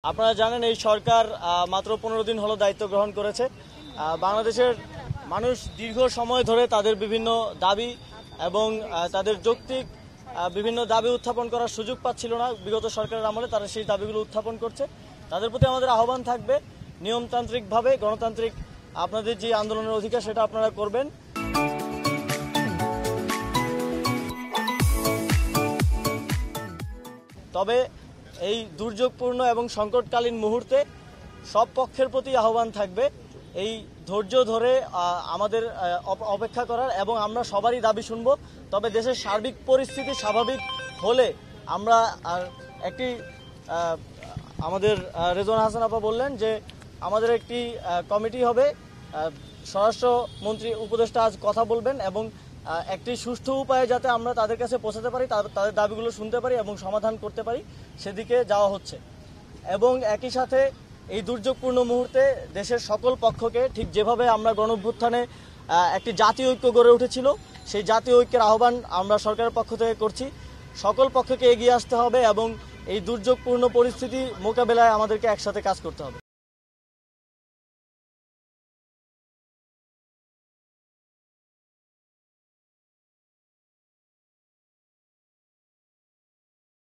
আপনারা জানেন এই সরকার মাত্র 15 দিন হলো দায়িত্ব গ্রহণ করেছে। বাংলাদেশের মানুষ দীর্ঘ সময় ধরে তাদের বিভিন্ন দাবি এবং তাদের যৌক্তিক বিভিন্ন দাবি উত্থাপন করার সুযোগ পাচ্ছিল না। বিগত সরকারের আমলে তারা সেই দাবিগুলো উত্থাপন করছে। তাদের প্রতি আমাদের আহ্বান থাকবে, নিয়মতান্ত্রিকভাবে গণতান্ত্রিক আপনাদের যে আন্দোলনের অধিকার সেটা আপনারা করবেন। তবে এই দুর্যোগপূর্ণ এবং সংকটকালীন মুহূর্তে সব পক্ষের প্রতি আহ্বান থাকবে এই ধৈর্য ধরে আমাদের অপেক্ষা করার, এবং আমরা সবারই দাবি শুনব। তবে দেশের সার্বিক পরিস্থিতি স্বাভাবিক হলে আমরা একটি আমাদের রেজওয়ানা হাসান আপা বললেন যে আমাদের একটি কমিটি হবে, স্বরাষ্ট্রমন্ত্রী উপদেষ্টা আজ কথা বলবেন এবং একটি সুষ্ঠু উপায়ে যাতে আমরা তাদের কাছে পৌঁছাতে পারি, তাদের দাবিগুলো শুনতে পারি এবং সমাধান করতে পারি, সেদিকে যাওয়া হচ্ছে। এবং একই সাথে এই দুর্যোগপূর্ণ মুহূর্তে দেশের সকল পক্ষকে, ঠিক যেভাবে আমরা গণঅভ্যুত্থানে একটি জাতীয় ঐক্য গড়ে উঠেছিল, সেই জাতীয় ঐক্যের আহ্বান আমরা সরকারের পক্ষ থেকে করছি। সকল পক্ষকে এগিয়ে আসতে হবে এবং এই দুর্যোগপূর্ণ পরিস্থিতি মোকাবেলায় আমাদেরকে একসাথে কাজ করতে হবে।